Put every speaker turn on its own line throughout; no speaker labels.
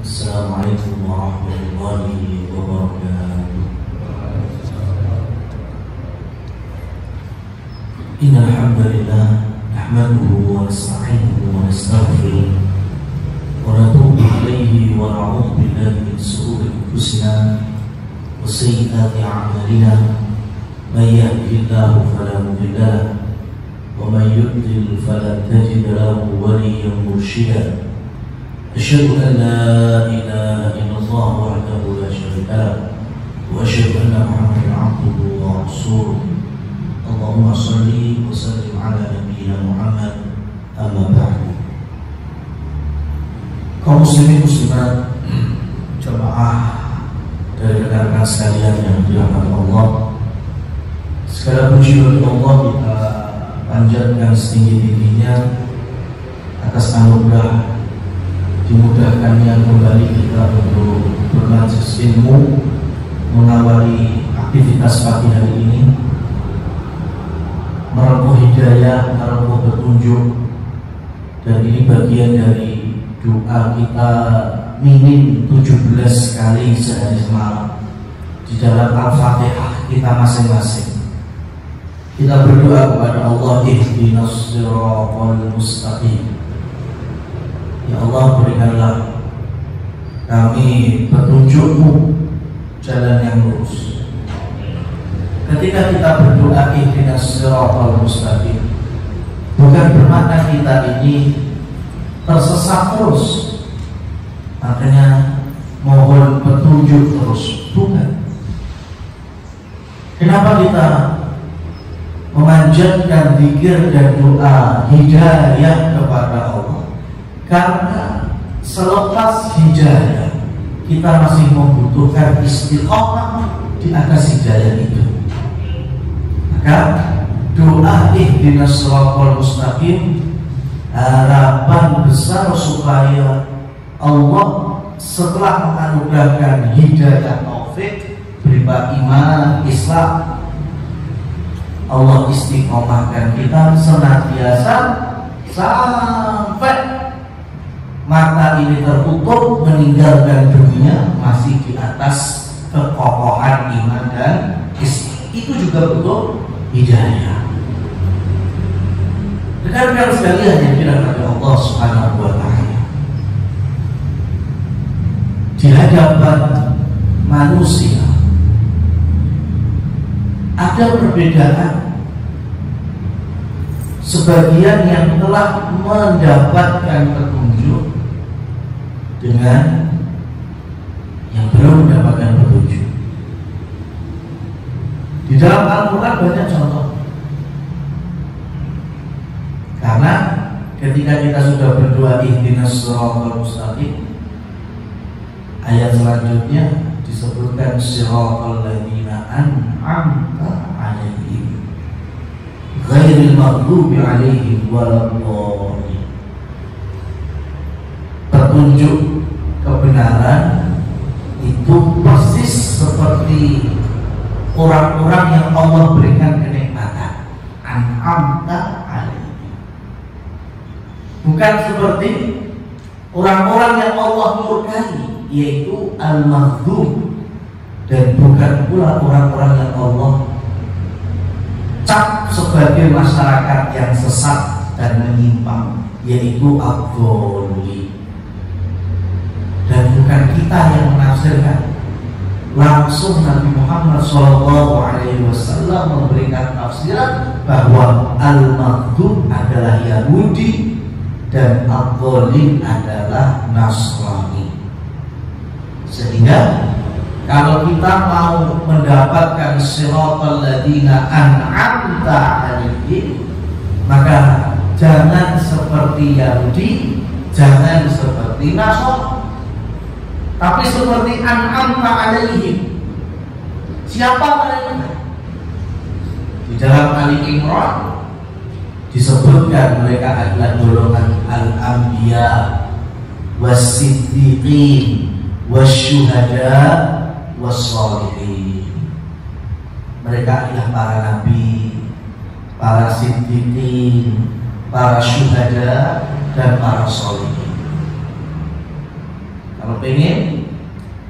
Assalamualaikum warahmatullahi wabarakatuh. Innal hamdalillah nahmaduhu wa nasta'inuhu wa nastaghfiruh wa natubu ilayhi wa na'udzu billahi min shururi anfusina wa sayyiati a'malina. May yahdihillahu fala mudilla lahu wa may yudlil fala tajida lahu waliyyan murshida. Asyhadu an la ilaha illallah wahdahu la syarika lahu wa asyhadu anna Muhammadan 'abduhu wa rasuluh. Allahumma shalli wa sallim ala nabiyyina Muhammad, amma ba'du. Kaum muslimin muslimat, jamaah dari rekan-rekan sekalian yang dirahmati Allah, segala puji bagi Allah kita panjatkan setinggi-tingginya atas anugerah dimudahkannya kembali kita untuk bermajelis ilmu, mengawali aktivitas pagi hari ini, menempuh hidayah, menempuh petunjuk. Dan ini bagian dari doa kita minim 17 kali sehari semalam di dalam Al-Fatihah kita masing-masing. Kita berdoa kepada Allah, ihdinas siratal mustaqim. Ya Allah, berikanlah kami petunjuk-Mu, jalan yang lurus. Ketika kita berdoa ihdinas siratal mustaqim, bukan bermakna kita ini tersesat terus, makanya mohon petunjuk terus, bukan. Kenapa kita memanjatkan zikir dan doa hidayah kepada Allah? Karena selepas hidayah kita masih membutuhkan istiqomah di atas hidayah itu. Maka doa ihdinas siratal mustaqim, harapan besar supaya Allah setelah menganugerahkan hidayah taufik berupa iman Islam, Allah istiqomahkan kita senantiasa sampai mata ini tertutup meninggalkan dunia masih di atas kekokohan iman dan Islam. Itu juga betul hidayah. Rekan-rekan sekalian yang dirahmati Allah Subhanahu wa Ta'ala, di hadapan manusia ada perbedaan. Sebagian yang telah mendapatkan petunjuk dengan yang belum mendapatkan petunjuk. Di dalam Al-Quran banyak contoh. Karena ketika kita sudah berdoa ihdinas siratal mustaqim, ayat selanjutnya disebutkan siratal ladzina an'amta 'alaihim ghairil maghdubi 'alaihim waladdallin. Petunjuk kebenaran itu persis seperti orang-orang yang Allah berikan kenikmatan, an'amta 'alaihim. Bukan seperti orang-orang yang Allah murkai, yaitu al-maghdub, dan bukan pula orang-orang yang Allah cap sebagai masyarakat yang sesat dan menyimpang, yaitu ad-dhalin. Dan bukan kita yang menafsirkan, langsung Nabi Muhammad SAW memberikan tafsiran bahwa al-maghdub adalah Yahudi dan ad-dhalin adalah Nasrani. Sehingga kalau kita mau mendapatkan siratal ladzina an'amta 'alaihim, maka jangan seperti Yahudi, jangan seperti Nasrani, tapi seperti an'amta 'alaihim. Siapa mereka? Di dalam Ali Imran disebutkan mereka adalah golongan al-anbiya was-siddiqin wasyuhada wassalihin. Mereka adalah para nabi, para siddiqin, para syuhada, dan para sholihin. Kalau pengen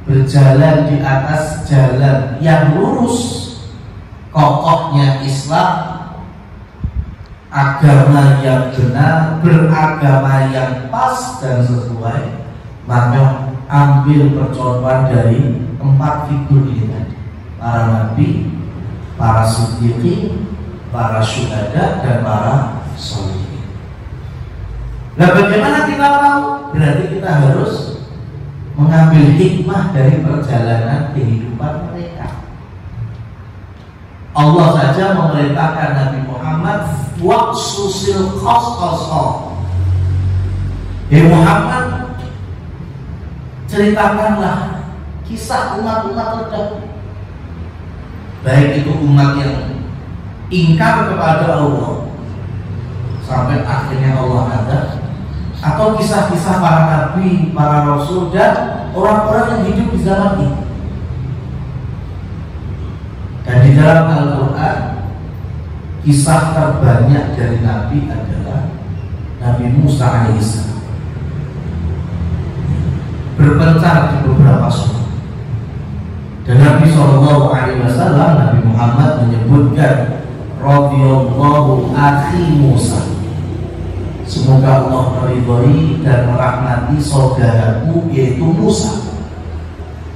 berjalan di atas jalan yang lurus, kokohnya Islam, agama yang benar, beragama yang pas dan sesuai, maka ambil percontohan dari 4 figur ini tadi: para nabi, para siddiqin, para syuhada, dan para sholihin. Nah, bagaimana kita tahu? Berarti kita harus mengambil hikmah dari perjalanan kehidupan mereka. Allah saja memerintahkan Nabi Muhammad, waqsusil qasasa. Muhammad, ceritakanlah kisah umat-umat terdahulu, baik itu umat yang ingkar kepada Allah sampai akhirnya Allah ada, atau kisah-kisah para nabi, para rasul, dan orang-orang yang hidup di zaman ini. Dan di dalam Al-Quran, kisah terbanyak dari nabi adalah Nabi Musa alaihissalam, berpencar di beberapa surah. Dan Nabi SAW, Nabi Muhammad menyebutkan, radhiyallahu akhi Musa, semoga Allah meridhai dan merahmati saudaraku yaitu Musa.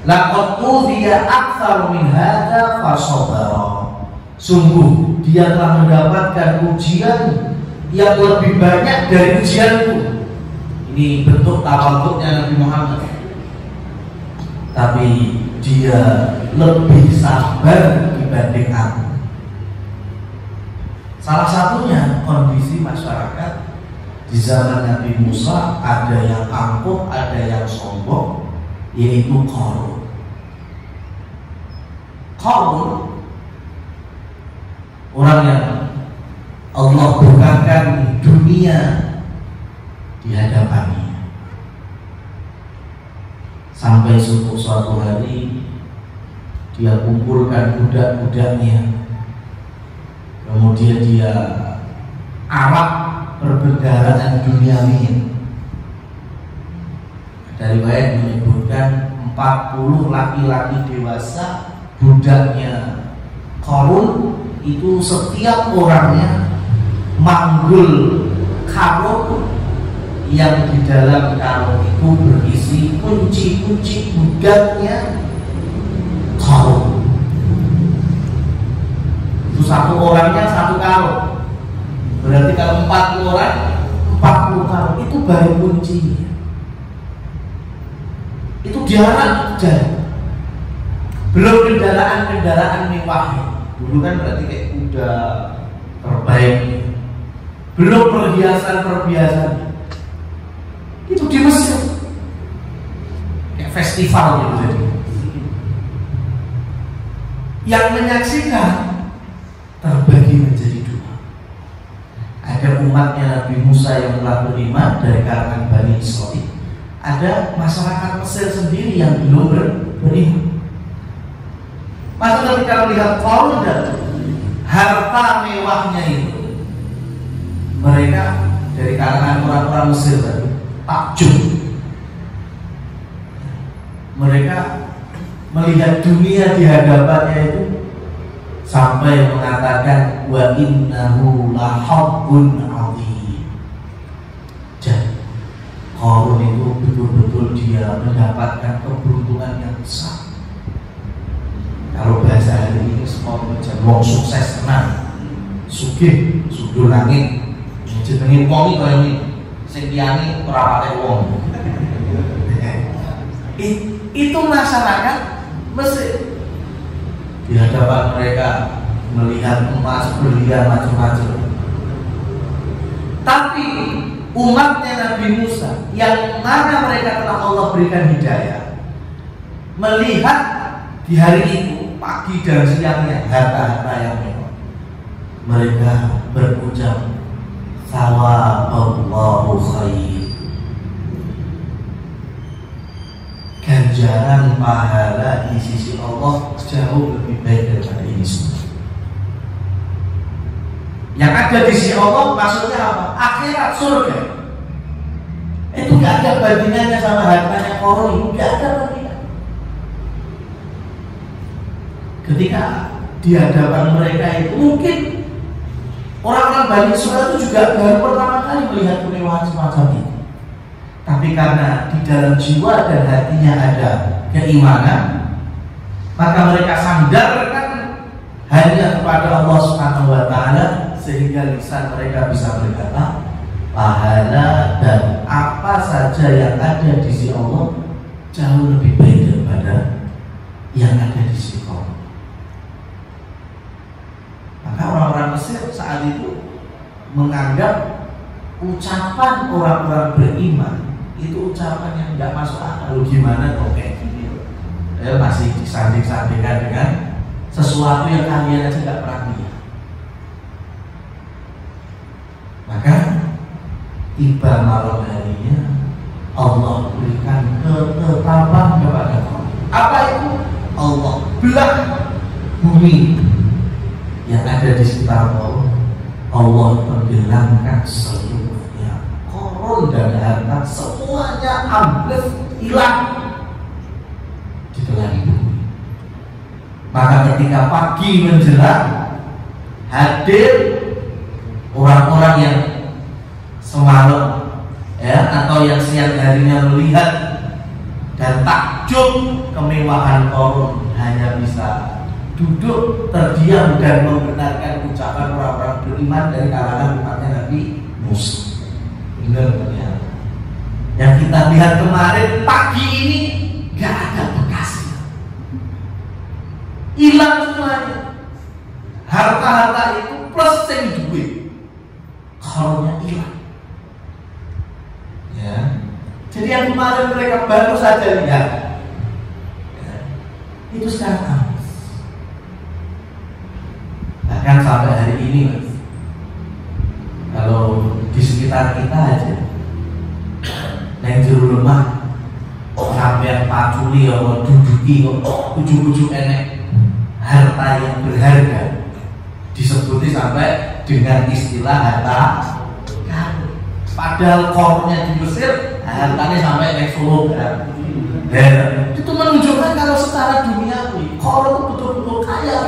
Laqad udhiya aktsar min hadza fasabara. Sungguh dia telah mendapatkan ujian yang lebih banyak dari ujianku. Ini bentuk tawaduknya Nabi Muhammad. Tapi dia lebih sabar dibanding aku. Salah satunya kondisi masyarakat di zaman Nabi Musa, ada yang angkuh, ada yang sombong, yaitu Qarun. Qarun, orang yang Allah bukakan dunia di hadapannya, sampai suatu hari dia kumpulkan budak-budaknya, kemudian dia arak perbendaharaan duniawi. Dari riwayat menyebutkan 40 laki-laki dewasa budaknya Qarun itu, setiap orangnya manggul karung yang di dalam karung itu berisi kunci-kunci budaknya Qarun. Itu satu orangnya satu karung. Berarti kalau 40 orang, 40 karung itu baru kuncinya. Itu diarak jalan. Belum kendaraan-kendaraan mewah. Dulu kan berarti kayak kuda terbaik. Belum perhiasan-perhiasan. Itu di Mesir. Kayak festival gitu jadi. Yang menyaksikan terbagi menjadi dua. Ada umatnya Nabi Musa yang telah beriman dari kalangan Bani Israil. Ada masyarakat Mesir sendiri yang belum beriman. Maka ketika melihat Qarun dan harta mewahnya itu, mereka dari kalangan orang-orang Mesir tadi takjub. Mereka melihat dunia di hadapannya itu sampai mengatakan, wa innahu lahabbun azim. Dan Qarun itu betul-betul dia mendapatkan keberuntungan yang besar. Kalau bahasa hari ini semua menjadi wong sukses tenang, sugih, sudul langit, jenenge wong kaya ngene, sing liyane ora pakai wong. Itu masyarakat Mesir. Di hadapan mereka melihat emas, berlian, macam-macam. Tapi umatnya Nabi Musa yang mana mereka telah Allah berikan hidayah, melihat di hari itu pagi dan siangnya harta-harta yang mewah, mereka berucap, thawaballahu khair, ganjaran pahala di sisi Allah jauh lebih baik daripada ini semua. Yang ada di sisi Allah maksudnya apa? Akhirat, surga. Itu nggak ada bandingannya sama hartanya Qarun, nggak ada bandingan. Ketika di hadapan mereka itu mungkin orang-orang Bani Israil itu juga baru pertama kali melihat kemewahan semacam itu. Tapi karena di dalam jiwa dan hatinya ada keimanan, maka mereka sandarkan hanya kepada Allah Subhanahu wa Ta'ala, sehingga lisan mereka bisa berkata, pahala dan apa saja yang ada di sisi Allah jauh lebih baik daripada yang ada di sisi Allah. Maka orang-orang Mesir saat itu menganggap ucapan orang-orang beriman itu ucapan yang tidak masuk akal. Gimana kok kayak gini? Masih disanding-sandingkan dengan sesuatu yang kalian aja tidak pernah lihat. Maka tiba malam harinya Allah berikan ketetapan kepada kamu. Apa itu? Allah belah bumi yang ada di sekitar Allah. Allah tenggelamkan seluruhnya. Qarun dan harta semuanya ambles, hilang di telan bumi. Maka ketika pagi menjelang, hadir orang-orang yang semalam atau yang siang harinya melihat dan takjub kemewahan Qarun, hanya bisa duduk terdiam dan membenarkan ucapan orang-orang beriman dari kalangan umatnya Nabi Musa. Benar ternyata. Yang kita lihat kemarin pagi ini gak ada bekasnya, hilang semuanya. Harta-harta itu plus yang duit, Qarunnya hilang. Ya. Jadi yang kemarin mereka baru saja lihat, itu sekarang habis. Bahkan sampai hari ini, Mas, kalau di sekitar kita aja, yang juru lemah, sampai paculi atau duduki, ujung-ujung enek harta yang berharga, disebutnya sampai dengan istilah harta karun. Padahal Qarunnya di Mesir, hartanya sampai eksolog. Itu menunjukkan kalau secara duniawi Qarun itu betul-betul kaya.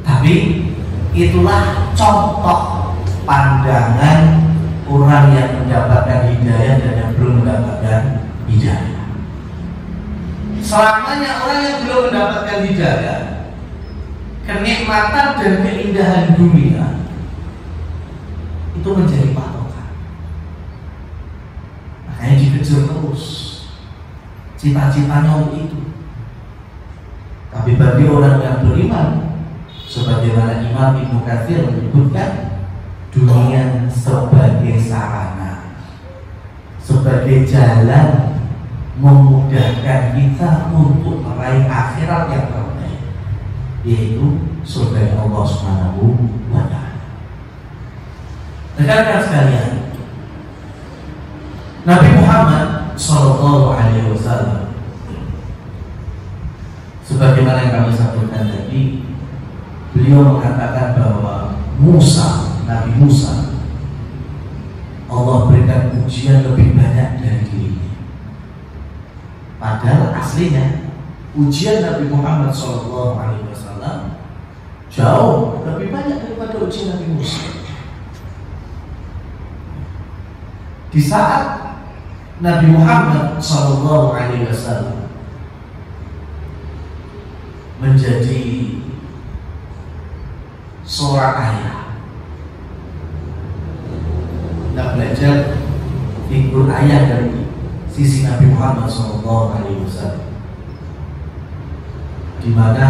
Tapi itulah contoh pandangan orang yang mendapatkan hidayah dan yang belum mendapatkan hidayah. Selamanya orang yang belum mendapatkan hidayah, kenikmatan dan keindahan dunia itu menjadi patokan. Makanya dikejar terus cita-citanya untuk itu. Tapi bagi orang yang beriman, sebagaimana Imam Ibnu Katsir menyebutkan, dunia sebagai sarana, sebagai jalan memudahkan kita untuk meraih akhirat yang terbaik, yaitu surga Allah Subhanahu wa Ta'ala. Rekan-rekan sekalian, Nabi Muhammad Sallallahu Alaihi Wasallam, sebagaimana yang kami sampaikan tadi, beliau mengatakan bahwa Nabi Musa, Allah berikan ujian lebih banyak dari dirinya. Padahal aslinya ujian Nabi Muhammad SAW jauh lebih banyak daripada ujian Nabi Musa. Di saat Nabi Muhammad SAW menjadi seorang ayah, kita belajar figur ayah dari sisi Nabi Muhammad SAW, di mana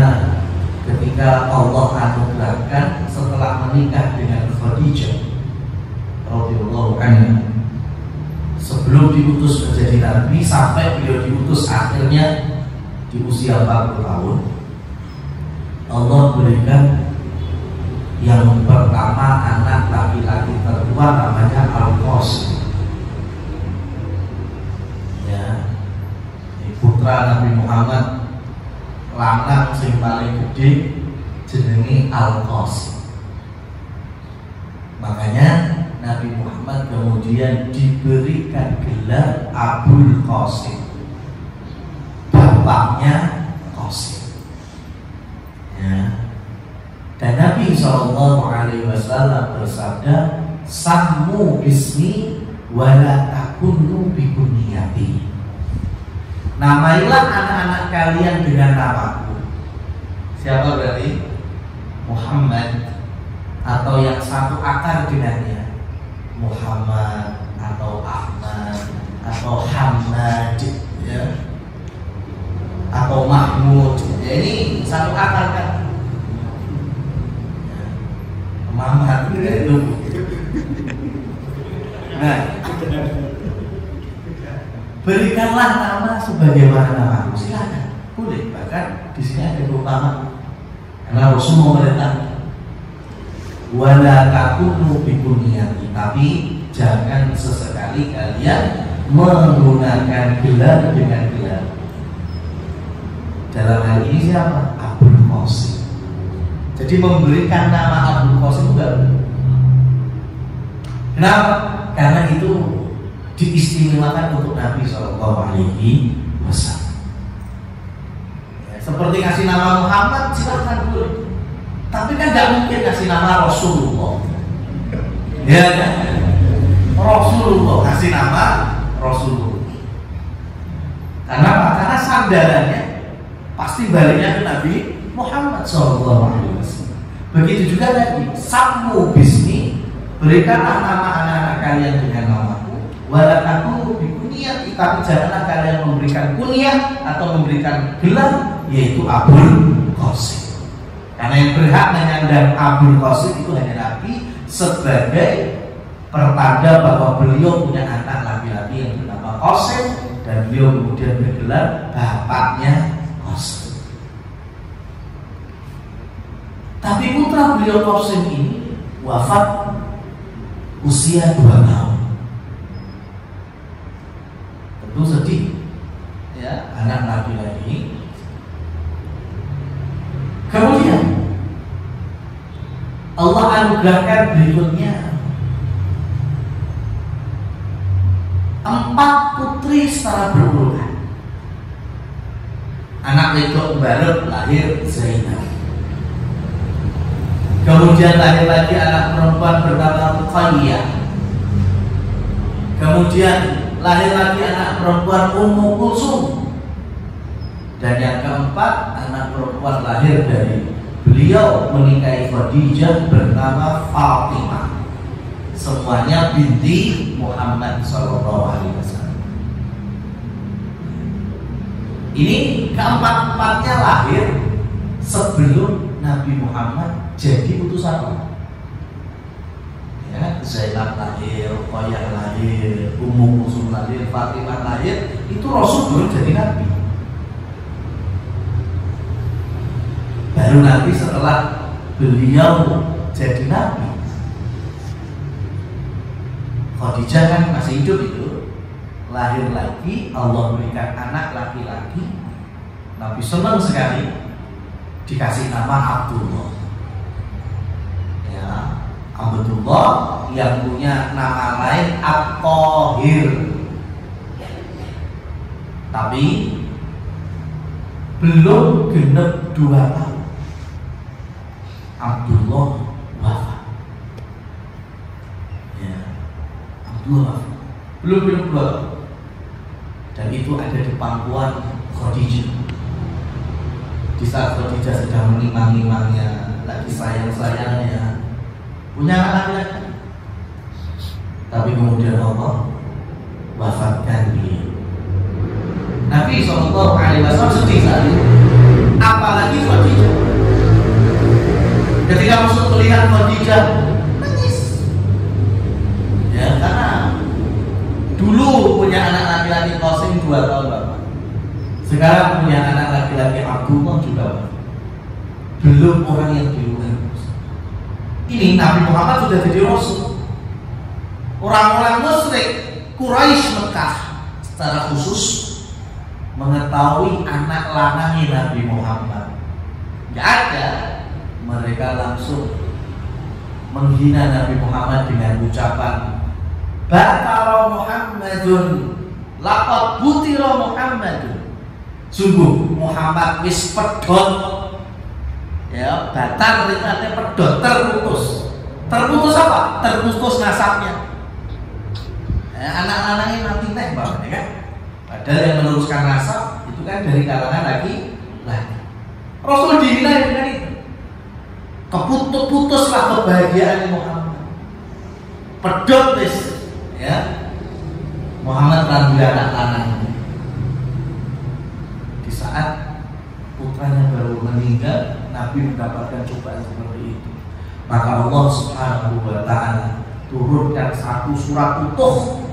ketika Allah anugerahkan setelah menikah dengan Khadijah radhiyallahu anha, sebelum diutus menjadi nabi sampai beliau diutus akhirnya di usia 40 tahun, Allah berikan yang pertama anak laki-laki tertua namanya Al-Qasim, ya, putra Nabi Muhammad lanang sing paling gede jenenge Al-Qasim. Makanya Nabi Muhammad Muhammad kemudian diberikan gelar Abul Qasim, bapaknya Qasim. Ya. Dan Nabi SAW bersabda, "Sammu bismi wala takunnu bikunyati." Namailah anak-anak kalian dengan namaku. Siapa berarti? Muhammad, atau yang satu akar dengannya, Muhammad atau Ahmad atau Hamad, ya, atau Mahmud. Ya, ini satu akar kan? Muhammad itu. Nah, berikanlah nama sebagaimana namaku. Silakan, boleh. Bahkan di sini ada keutamaan. Karena Rasul memerintah wala takunu bikunyati, tapi jangan sesekali kalian menggunakan gelar dengan gelar. Dalam hal ini siapa? Abul Qasim. Jadi memberikan nama Abul Qasim juga. Kenapa? Karena itu diistimewakan untuk Nabi SAW. Seperti kasih nama Muhammad, silakan boleh. Tapi kan nggak mungkin kasih nama Rasulullah. Ya kan? Rasulullah, kasih nama Rasulullah. Karena apa? Karena sandarannya pasti baliknya ke Nabi Muhammad SAW. Begitu juga tadi, sammu bismi, berikanlah nama anak-anak kalian dengan namaku. Wala takunu bikunyati, tapi janganlah kalian memberikan kunyah atau memberikan gelar, yaitu Abul Qasim. Karena yang berhak menyandang Abul Qasim itu hanya Nabi, sebagai pertanda bahwa beliau punya anak laki-laki yang bernama Qasim, dan beliau kemudian bergelar bapaknya Qasim. Tapi putra beliau Qasim ini wafat usia 2 tahun. Tentu sedih, ya, anak laki-laki. Kemudian Allah anugerahkan berikutnya 4 putri secara berurutan. Anak wedok bareng lahir Zainab. Kemudian lahir lagi anak perempuan bernama Ruqayyah. Kemudian lahir lagi anak perempuan Ummu Kulsum. Dan yang keempat, anak perempuan lahir dari beliau menikahi Khadijah bernama Fatimah. Semuanya binti Muhammad SAW. Ini keempat-empatnya lahir sebelum Nabi Muhammad jadi utusan Allah. Ya, Zainab lahir, Ruqayyah lahir, Ummu Kulsum lahir, Fatimah lahir, itu Rasul belum jadi Nabi. Baru nanti setelah beliau jadi Nabi, Khadijah kan masih hidup itu, lahir lagi, Allah berikan anak laki-laki. Nabi senang sekali, dikasih nama Abdullah. Ya, Abdullah yang punya nama lain At-Thahir. Tapi belum genap 2 tahun Abdullah wafat. Ya, Abdullah wafat. Belum 2 tahun. Dan itu ada di pangkuan Khadijah. Di saat Khadijah sedang menimang-nimangnya, lagi sayang-sayangnya, punya anak laki-laki. Tapi kemudian Allah wafatkan beliau. Nabi SAW sedih sekali, apalagi Khadijah. Ketika Rasul melihat Khadijah nangis, ya, karena dulu punya anak laki-laki Qasim 2 tahun bapak. Sekarang punya anak laki-laki Abdullah juga bapak. Belum orang yang di luar. Ini Nabi Muhammad sudah jadi Rasul. Orang-orang musyrik Quraisy Mekah secara khusus mengetahui anak lanangnya Nabi Muhammad. Gak ada, mereka langsung menghina Nabi Muhammad dengan ucapan batara Muhammadun laqad butira Muhammadun, sungguh Muhammad wis pedhot. Ya, batar itu artinya pedhot, terputus. Terputus apa? Terputus nasabnya. Anak-anaknya mati neh Mbak, ya kan? Padahal yang meneruskan nasab itu kan dari kalangan lagi. Rasul dihina dengan itu. Keputuslah kebahagiaan Muhammad. Pedot wis, ya. Muhammad lan anak-anaknya. Di saat putranya baru meninggal, Nabi mendapatkan cobaan seperti itu. Maka Allah Subhanahu wa taala turunkan satu surat utuh,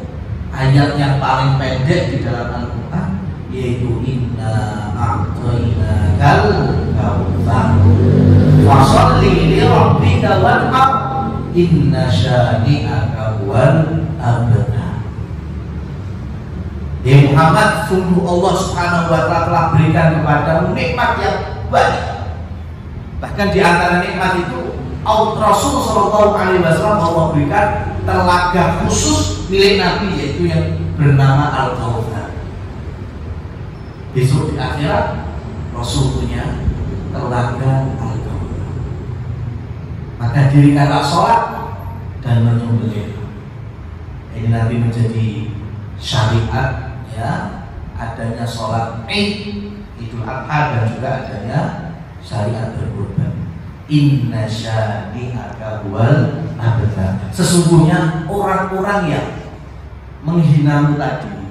ayat yang paling pendek di dalam Al-Quran, yaitu inna a'tainakal kautsar fasholli li rabbika wanhar inna syani'aka wal abtar. Ya Muhammad, sungguh Allah Subhanahu wa taala telah berikan kepadamu nikmat yang banyak. Bahkan di antara nikmat itu Rasul sallallahu alaihi wasallam Allah berikan telaga khusus milik Nabi, yaitu yang bernama Al-Kautsar. Besok di akhirat Rasul punya telaga Al-Kautsar. Maka dirikanlah sholat dan menyembelih. Ini nanti menjadi syariat, ya, adanya sholat Idul Adha dan juga adanya syariat berkurban. Inna syani'aka wal abtar. Sesungguhnya orang-orang yang menghinamu tadi,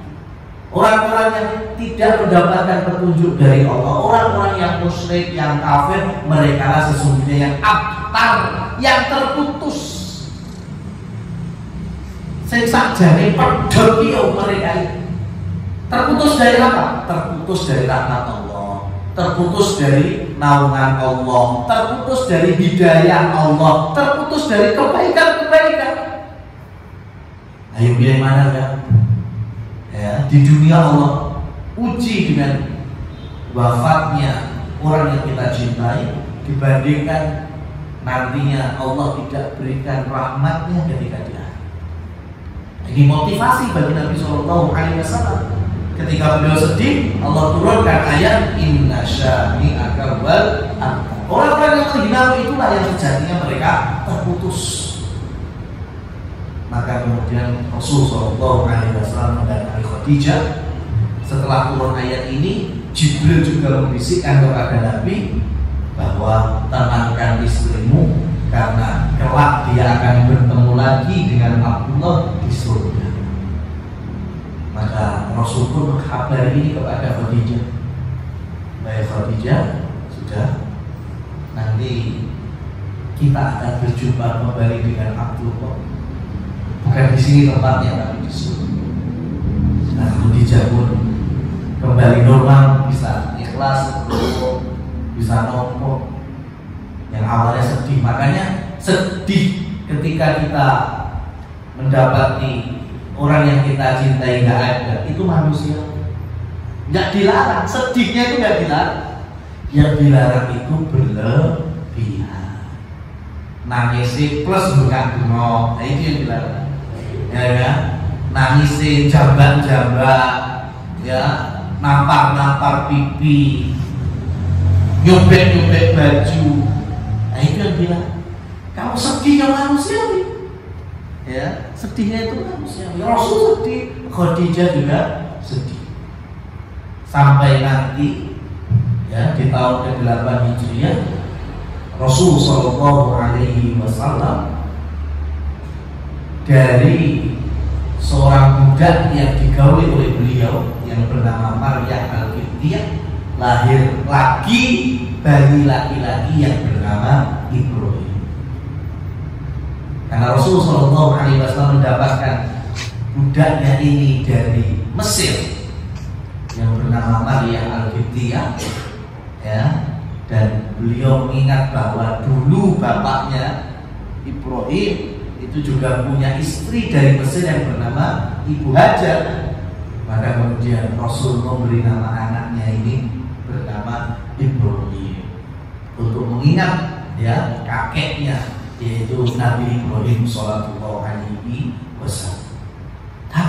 orang-orang yang tidak mendapatkan petunjuk dari Allah, orang-orang yang musyrik, yang kafir, mereka lah sesungguhnya yang abtar, yang terputus. Sing sakjane pedhot iki mereka itu. Terputus dari apa? Terputus dari rahmat Allah, terputus dari naungan Allah, terputus dari hidayah Allah, terputus dari kebaikan-kebaikan. Ayo pilih mana kan? Ya, di dunia Allah uji dengan wafatnya orang yang kita cintai, dibandingkan nantinya Allah tidak berikan rahmatnya ketika di akhirat. Ini motivasi bagi Nabi Shallallahu Alaihi Wasallam. Ketika beliau sedih, Allah turunkan ayat Inna syani'aka wal abtar. Orang-orang yang menghinamu itulah yang sejatinya mereka terputus. Maka kemudian Rasulullah SAW mendatangi Khadijah. Setelah turun ayat ini, Jibril juga membisikkan kepada Nabi bahwa tenangkan istrimu, karena kelak dia akan bertemu lagi dengan Abdullah di surga. Maka Rasul pun mengkhabari ini kepada Khadijah. Baik Khadijah, sudah, nanti kita akan berjumpa kembali dengan Abdullah. Bukan di sini tempatnya, tapi di surga. Nah, Khadijah pun kembali normal, bisa ikhlas, bisa nomor. Yang awalnya sedih, makanya sedih ketika kita mendapati orang yang kita cintai nggak ada, itu manusia. Nggak dilarang, sedihnya itu nggak dilarang. Yang dilarang itu berlebihan. Nangisi plus bengak-bengok, nah itu yang dilarang. Ya kan? Nangisi jambak-jambak, ya, nampar-nampar pipi, nyobek-nyobek baju. Nah itu yang bilang, kamu sedihnya manusia, ya, sedihnya itu manusia. Rasul sedih, Khadijah juga sedih. Sampai nanti, ya, di tahun ke-8 Hijriah, Rasul Shallallahu Alaihi Wasallam dari seorang budak yang digauli oleh beliau yang bernama Maryam Al-Qibtiyah, lahir lagi bayi laki-laki yang bernama Ibrahim. Karena Rasulullah SAW mendapatkan budaknya ini dari Mesir yang bernama Maryam Al-Qibtiyah, ya, dan beliau mengingat bahwa dulu bapaknya Ibrahim itu juga punya istri dari Mesir yang bernama Ibu Hajar. Maka kemudian Rasul memberi nama anaknya ini bernama Ibrahim untuk mengingat, ya, kakeknya, yaitu Nabi Ibrahim Sallallahu Alaihi Wasallam.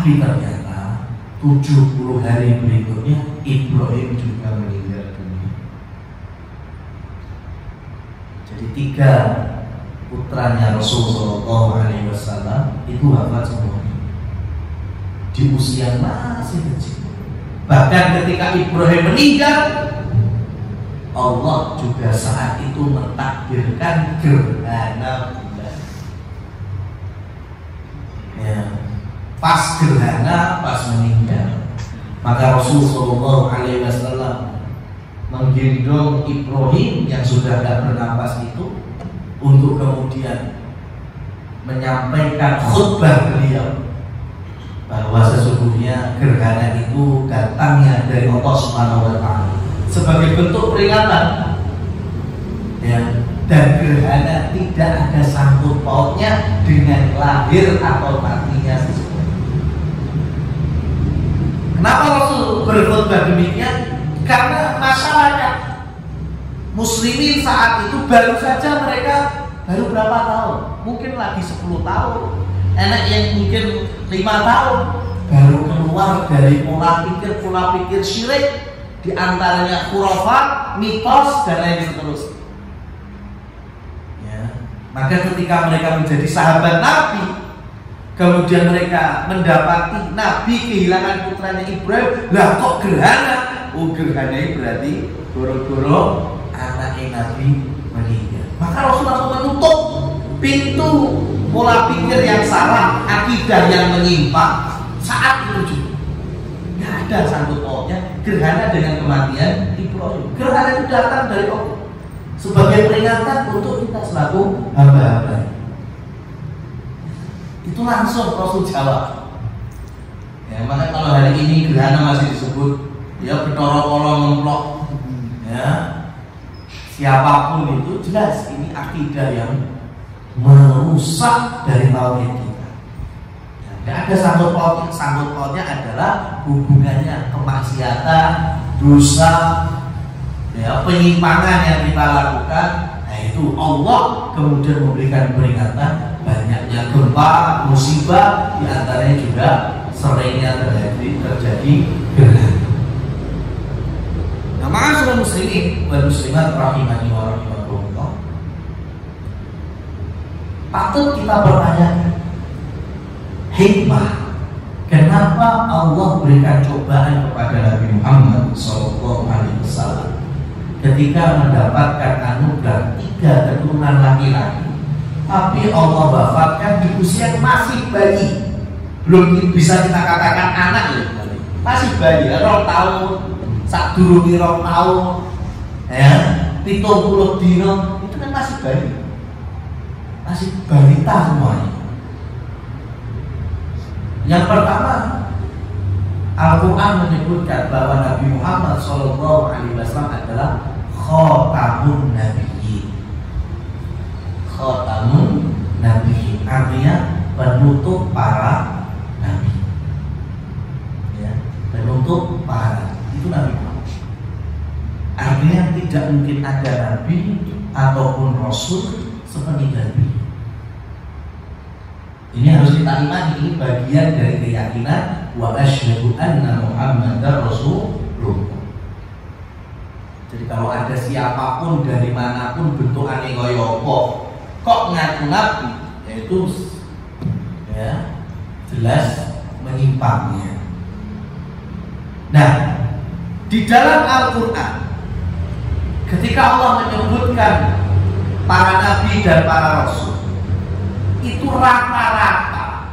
Tapi ternyata 70 hari berikutnya Ibrahim juga meninggal dunia. Jadi 3 putranya Rasulullah SAW itu wafat semua di usia masih kecil. Bahkan ketika Ibrahim meninggal, Allah juga saat itu mentakdirkan gerhana bulan. Ya, pas gerhana, pas meninggal, maka Rasulullah SAW menggendong Ibrahim yang sudah tidak bernapas itu untuk kemudian menyampaikan khutbah beliau bahwa sesungguhnya gerhana itu datangnya dari Allah Subhanahu wa Ta'ala sebagai bentuk peringatan, ya, dan gerhana tidak ada sangkut pautnya dengan lahir atau matinya seseorang. Kenapa Rasul berkhutbah demikian? Karena masyarakat muslimin saat itu baru saja mereka baru berapa tahun? Mungkin lagi 10 tahun. Enak yang mungkin 5 tahun baru keluar dari pola pikir syirik, di antaranya khurafat, mitos dan lain seterusnya. Ya. Maka ketika mereka menjadi sahabat Nabi, kemudian mereka mendapati Nabi kehilangan putranya Ibrahim, lah kok gerhana? Oh, gerhana berarti goro-goro anaknya Nabi meninggal. Maka Rasulullah menutup pintu pola pikir yang salah, akidah yang menyimpang saat itu juga. Tidak ada sangkut pautnya gerhana dengan kematian Ibrahim. Gerhana itu datang dari Allah sebagai peringatan untuk kita selaku hamba-hamba. Itu langsung Rasul jawab. Ya, maka kalau hari ini gerhana masih disebut ya bedoro-kolong ngemplok, ya, siapapun itu jelas ini akidah yang merusak dari tauhid kita. Tidak ada sangkut pautnya. Sangkut pautnya adalah hubungannya kemaksiatan, dosa, ya, penyimpangan yang kita lakukan. Nah itu Allah kemudian memberikan peringatan, banyaknya gempa, musibah, diantaranya juga seringnya terjadi gerhana. Nah, ma'asyiral muslimin wal muslimat rahimani wa rahimakumullah, patut kita bertanya hikmah kenapa Allah berikan cobaan kepada Nabi Muhammad SAW ketika mendapatkan anugerah 3 keturunan laki-laki, tapi Allah wafatkan di usia masih bayi, belum bisa kita katakan anak ya, masih bayi, 2 tahun, sak durunge 2 tahun, ya, 70 dino, itu kan masih bayi, masih balita semuanya. Yang pertama, Al-Quran menyebutkan bahwa Nabi Muhammad SAW adalah Khatamun Nabiyyin. Khatamun Nabiyyin artinya penutup para nabi, ya, penutup para, itu Nabi Muhammad. Artinya tidak mungkin ada nabi ataupun rasul sepeninggal beliau. Ini harus kita imani, ini bagian dari keyakinan wa asyhadu anna Muhammadar Rasulullah. Jadi kalau ada siapapun dari manapun bentukannya kaya apa, kok ngaku nabi, yaitu ya jelas menyimpangnya. Nah, di dalam Al-Quran ketika Allah menyebutkan para nabi dan para rasul, itu rata-rata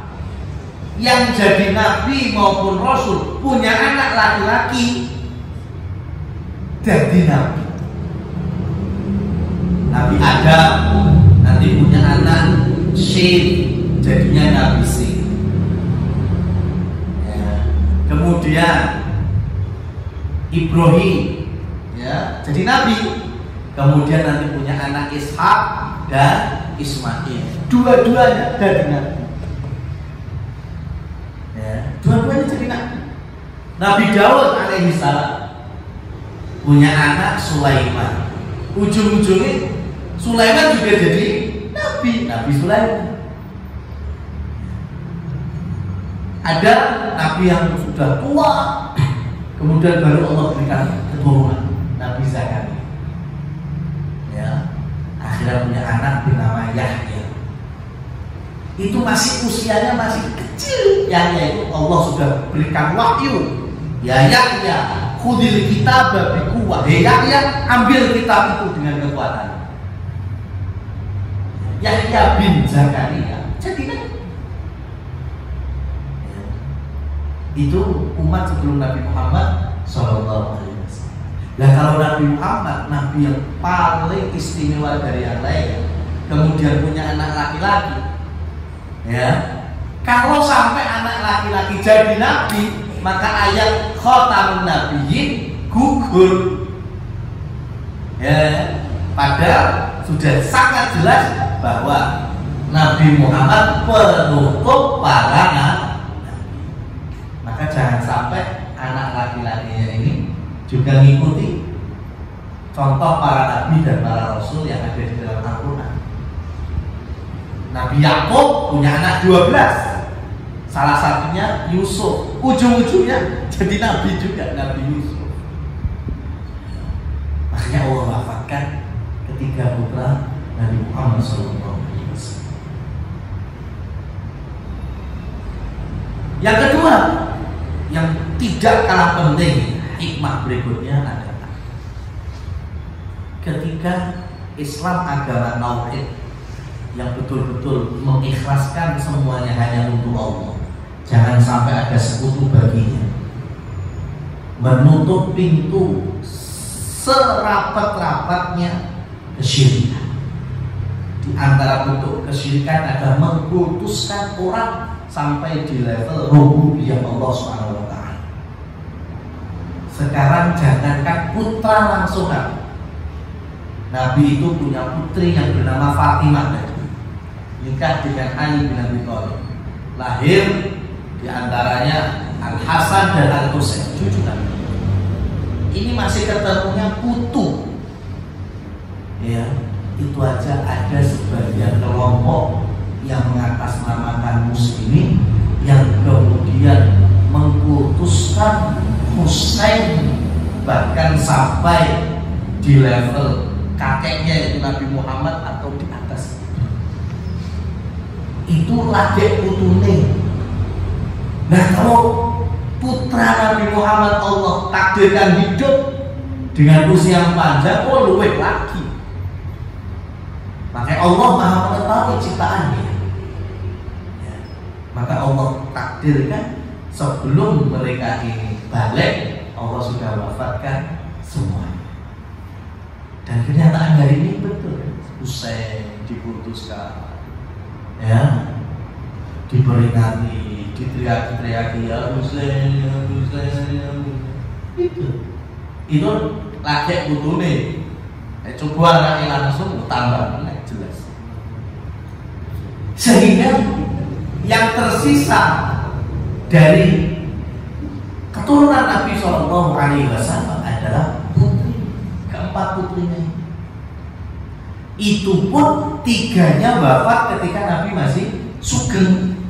yang jadi nabi maupun rasul punya anak laki-laki jadi nabi. Nabi Adam nanti punya anak Syed, jadinya Nabi Syed, ya. Kemudian Ibrahim, ya, jadi nabi. Kemudian nanti punya anak Ishak dan Ismail, dua-duanya jadi nabi, ya, dua-duanya jadi nabi. Nabi Daud alaihissalam punya anak Sulaiman, ujung-ujungnya Sulaiman juga jadi nabi, Nabi Sulaiman. Ada nabi yang sudah tua, kemudian baru Allah berikan keturunan, Nabi Zakaria. Ya, akhirnya punya anak bernama Yahya. Itu masih usianya masih kecil. Yahya itu Allah sudah berikan wahyu. Ya Yahya, khudil kitab biquwwah. Yahya, ambil kitab itu dengan kekuatan. Yahya bin Zakaria jadi nabi. Itu umat sebelum Nabi Muhammad Sallallahu Alaihi Wasallam. Nah kalau Nabi Muhammad, nabi yang paling istimewa dari yang lain, kemudian punya anak laki-laki, ya. Kalau sampai anak laki-laki jadi nabi, maka ayat khatamun nabiyyin gugur. Ya, padahal sudah sangat jelas bahwa Nabi Muhammad penutup para nabi. Maka jangan sampai anak laki-lakinya ini juga mengikuti contoh para nabi dan para rasul yang ada di dalam Al-Quran. Nabi Yakub punya anak 12, salah satunya Yusuf, ujung-ujungnya jadi nabi juga, Nabi Yusuf. Makanya Allah wafatkan ketiga putra Nabi Muhammad SAW. Yang kedua, yang tidak kalah penting, hikmah berikutnya adalah ketika Islam agama tauhid yang betul-betul mengikhlaskan semuanya hanya untuk Allah, jangan sampai ada sekutu baginya, menutup pintu serapat-rapatnya kesyirikan. Di antara bentuk kesyirikan adalah mengkultuskan orang sampai di level rububiyah Allah Subhanahu wa taala. Sekarang jangankan putra langsung Nabi itu punya putri yang bernama Fatimah, nikah dengan Ali bin Abi Thalib. Lahir di antaranya Al Hasan dan Al Husain, cucu Nabi. Ini masih ketemunya putu. Ya, itu aja ada sebagian kelompok yang mengatasnamakan muslimin yang kemudian mengkultuskan Husain, bahkan sampai di level kakeknya yaitu Nabi Muhammad atau di atas. Itu lagi putune. Nah kalau putra Nabi Muhammad Allah takdirkan hidup dengan usia yang panjang, luwih lagi. Makanya Allah Maha mengetahui ciptaannya. Ya. Maka Allah takdirkan sebelum mereka ini balik, Allah sudah wafatkan semuanya. Dan kenyataan hari ini betul. Husain diputuskan, ya, diperingati, diteriaki-teriaki, ya Husain, ya Husain, ya Husain. Itu lagi putune. Coba anaknya langsung tambah jelas. Sehingga yang tersisa dari keturunan Nabi Shallallahu Alaihi Wasallam adalah putri, keempat putrinya. Itu pun tiganya wafat ketika Nabi masih sugeng,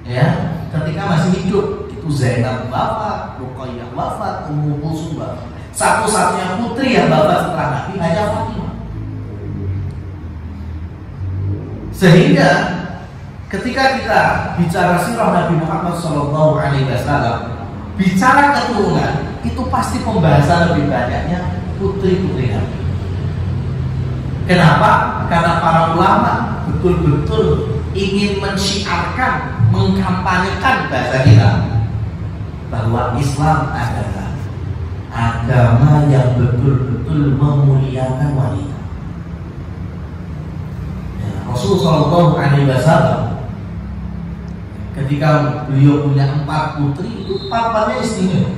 ya, ketika masih hidup. Itu Zainab wafat, Ruqayyah wafat, Ummu Kulsum wafat. Satu-satunya putri yang wafat setelah Nabi hanya Fatimah. Sehingga ketika kita bicara sirah Nabi Muhammad SAW, bicara keturunan, itu pasti pembahasan lebih banyaknya putri-putri Nabi. Kenapa? Karena para ulama betul-betul ingin mensyiarkan, mengkampanyekan bahasa kita bahwa Islam adalah agama yang betul-betul memuliakan wanita. Ya, Rasulullah SAW ketika beliau punya 4 putri, itu 4-4-nya istimewa.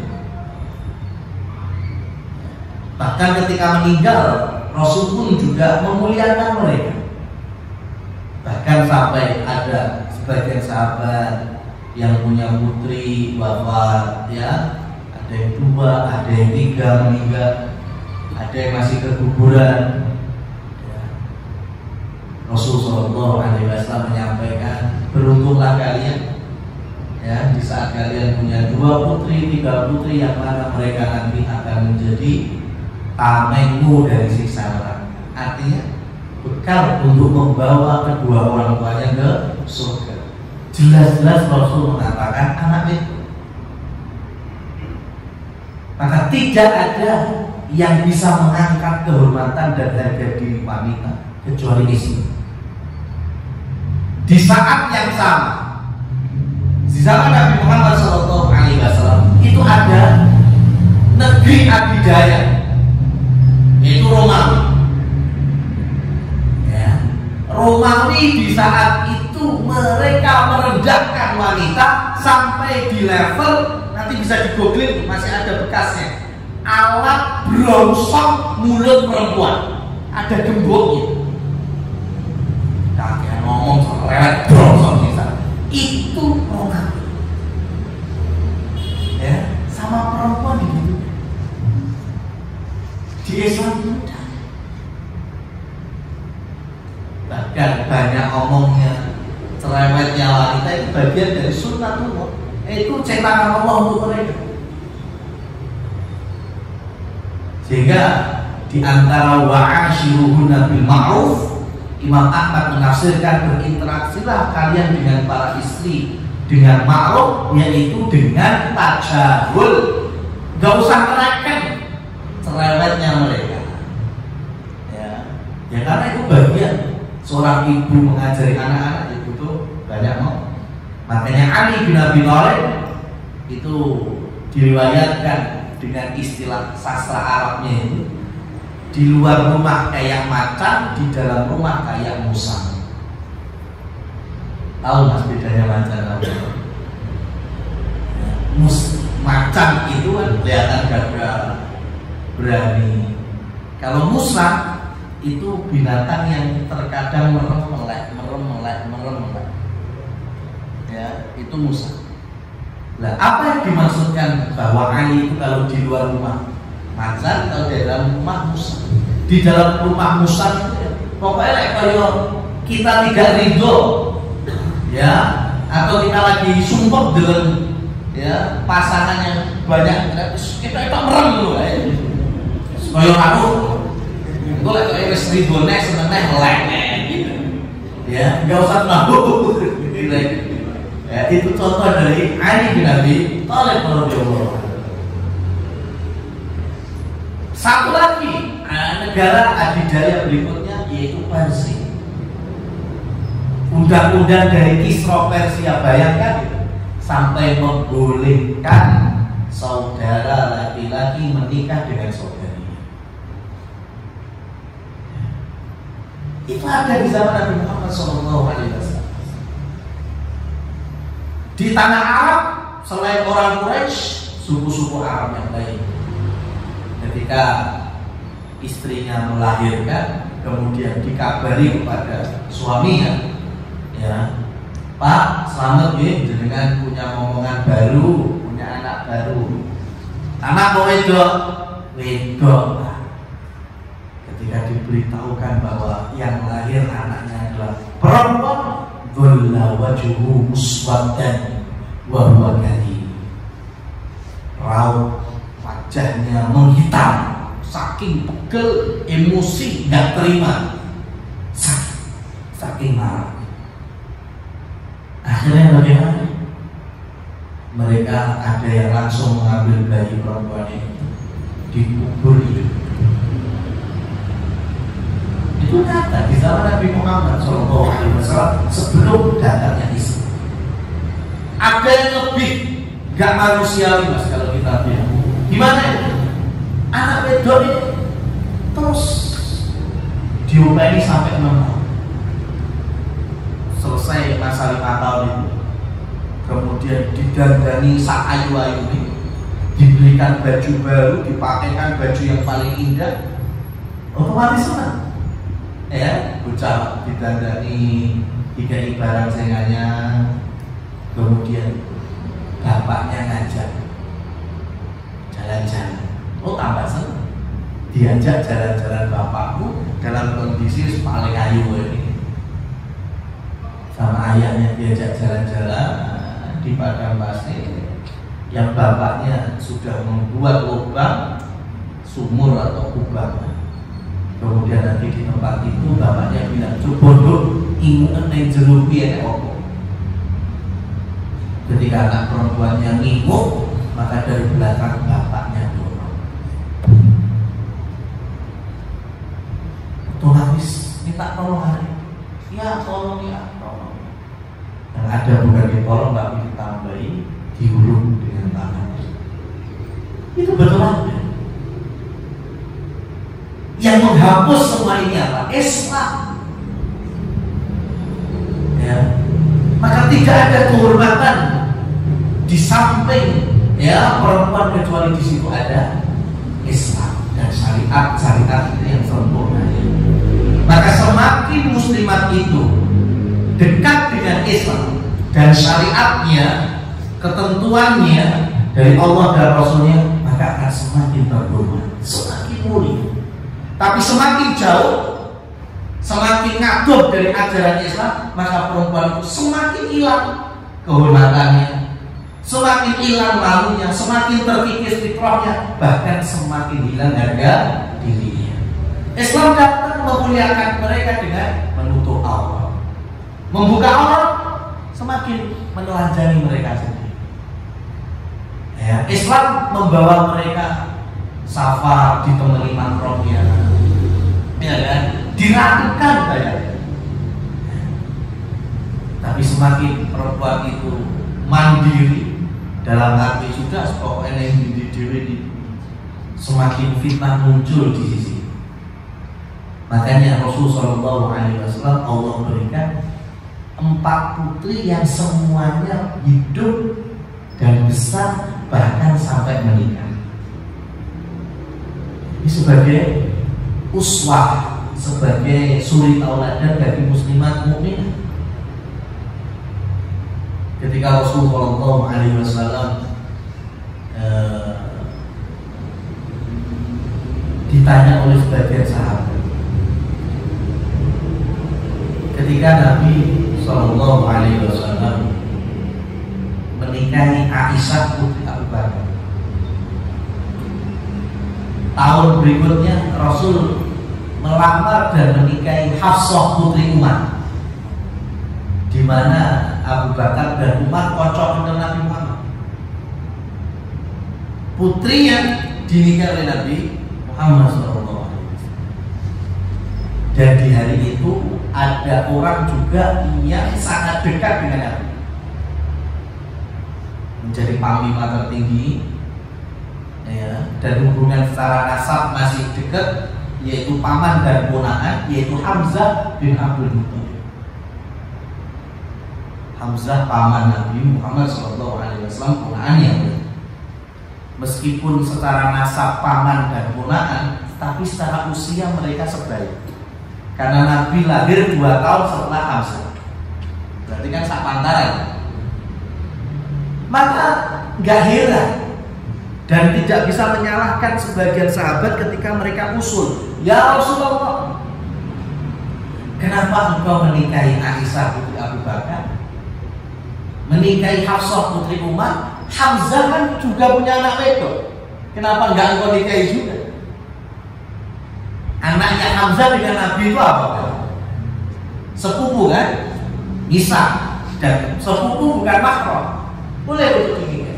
Bahkan ketika meninggal, Rasul pun juga memuliakan mereka. Bahkan sampai ada sebagian sahabat yang punya putri wafat, ya, ada yang 2, ada yang 3 meninggal, ada yang masih keguguran. Ya. Rasulullah SAW menyampaikan, beruntunglah kalian Ya, di saat kalian punya 2 putri, 3 putri, yang mana mereka nanti akan menjadi tamengmu dari siksa neraka. Artinya bekal untuk membawa kedua orang tuanya ke surga. Jelas-jelas Rasul mengatakan anak itu. Maka tidak ada yang bisa mengangkat kehormatan dan harga diri wanita kecuali istri. Di saat yang sama, di zaman Nabi Muhammad SAW itu ada negeri adidaya, yaitu Romawi. Ya. Romawi di saat itu mereka merendahkan wanita sampai di level, nanti bisa di googling, masih ada bekasnya, alat brongsong mulut perempuan, ada gemboknya. Kakek ngomong cerewet brongsong misalnya, itu Romawi. Ya, sama perempuan gitu. Di Islam mudah. Bahkan banyak omongnya, cerewetnya wanita itu bagian dari sunnatullah. Itu cetakan Allah untuk mereka. Sehingga di antara wa'ashiruhunna bil ma'ruf, Imam Ahmad menafsirkan berinteraksilah kalian dengan para istri dengan ma'ruf, yaitu dengan tajahul. Gak usah ngereken cerewetnya mereka. Ya karena itu bagian seorang ibu mengajari anak-anak, itu tuh banyak mau. Makanya Ali bin Abi Thalib itu diriwayatkan dengan istilah sastra Arabnya itu, di luar rumah kayak macan, di dalam rumah kayak musang. Tahu mas bedanya macan apa? Macan itu kan kelihatan gagah, berani. Kalau musang itu binatang yang terkadang merem melek. Ya, itu musang. Nah, apa yang dimaksudkan bahwa Ali itu kalau di luar rumah macan, kalau di dalam rumah musang? Di dalam rumah musang itu ya, pokoknya kalau kita tidak ridho, ya, atau kita lagi sumpah dengan ya pasangan yang banyak, kita merem dulu, ya. Supaya aku itu lagi wis ridhone seneng melek, gitu. Ya, nggak usah mabuk, gitu. Ya, itu contoh dari Ali bin Abi Thalib radhiyallahu anhu. Satu lagi negara adidaya berikutnya yaitu Persia. Undang-undang dari Kisra Persia, bayangkan sampai membolehkan saudara laki-laki menikah dengan saudarinya. Itu ada di zaman Nabi Muhammad SAW. Di tanah Arab, selain orang Quraisy, suku-suku Arab yang lain, ketika istrinya melahirkan, kemudian dikabari kepada suaminya, ya, Pak, selamat ya, jenengan punya momongan baru, punya anak baru. Anak mau wedok. Ketika diberitahukan bahwa yang lahir anaknya adalah perempuan, dhulla wajhuhu muswaddan wa huwa kadhib. Raut wajahnya menghitam, saking pegel, emosi, nggak terima, saking marah. Akhirnya bagaimana? Mereka ada yang langsung mengambil bayi perempuan itu, dikubur hidup. Itu nyata di zaman Nabi Muhammad SAW sebelum datangnya Islam. Ada yang lebih gak manusiawi mas kalau kita bilang. Gimana itu? Anak wedok ini terus diopeni sampai 6 tahun. Selesai masa 5 tahun itu, kemudian didandani sa'ayu-ayu ini, diberikan baju baru, dipakaikan baju yang paling indah, otomatis senang. Ya, bocah didandani, dikai barang sayangannya, kemudian bapaknya ngajak jalan-jalan. Oh, tambah senang. Diajak jalan-jalan bapakmu dalam kondisi paling ayu ini. Sama ayahnya diajak jalan-jalan, padang pasir yang bapaknya sudah membuat lubang sumur atau kubang. Kemudian nanti di tempat itu bapaknya bilang, coba dong ingat yang jerupi ya opo. Ketika anak perempuannya ngikut, maka dari belakang bapaknya dorong. Otomatis minta tolong hari. Ya tolong ya tolong. Yang ada bukan ditolong tapi ditambahi, diulung dengan tangan. Itu betul aja. Yang menghapus semua ini apa? Islam. Ya. Maka tidak ada kehormatan di samping ya perempuan kecuali di situ ada Islam dan syariat itu yang sempurna. Maka semakin muslimat itu dekat dengan Islam dan syariatnya, ketentuannya dari Allah dan Rasulnya, maka akan semakin terhormat, semakin mulia. Tapi semakin jauh, semakin ngaduh dari ajaran Islam, maka perempuan itu semakin hilang kehormatannya, semakin hilang malunya, semakin terkikis fitrahnya, bahkan semakin hilang harga dirinya. Islam datang memuliakan mereka dengan menutup aurat, membuka aurat, semakin menelanjangi mereka sendiri. Ya, Islam membawa mereka safar ditemani makronya, ya kan, diragukan banyak. Tapi semakin perempuan itu mandiri dalam hati sudah pokoknya yang diri semakin fitnah muncul di sisi. Makanya Rasulullah SAW Allah berikan 4 putri yang semuanya hidup dan besar bahkan sampai menikah. Ini sebagai uswah, sebagai suri tauladan bagi muslimat mukminah. Ketika Rasulullah SAW ditanya oleh sebagian sahabat, ketika Nabi SAW menikahi Aisyah putri Abu Bakar, tahun berikutnya Rasul melamar dan menikahi Hafsah putri Umar, di mana Abu Bakar dan Umar cocok dengan Nabi Muhammad. Putrinya dinikahi oleh Nabi Muhammad SAW. Dan di hari itu ada orang juga yang sangat dekat dengan Nabi, menjadi panglima tertinggi, ya, dan hubungan secara nasab masih dekat, yaitu paman dan ponakan, yaitu Hamzah bin Abdul Muthalib. Hamzah paman Nabi Muhammad SAW, ponakannya. Meskipun secara nasab paman dan ponakan, tapi secara usia mereka sebaya. Karena Nabi lahir 2 tahun setelah Hamzah, berarti kan sapantaran. Maka nggak heran dan tidak bisa menyalahkan sebagian sahabat ketika mereka usul, ya Rasulullah, kenapa engkau menikahi Aisyah putri Abu Bakar, menikahi Hafsah putri Umar? Hamzah kan juga punya anak wedok, kenapa enggak engkau nikahi juga? Anaknya Hamzah dengan Nabi itu apa? Sepupu kan? Bisa. Dan sepupu bukan mahram, boleh untuk dinikah.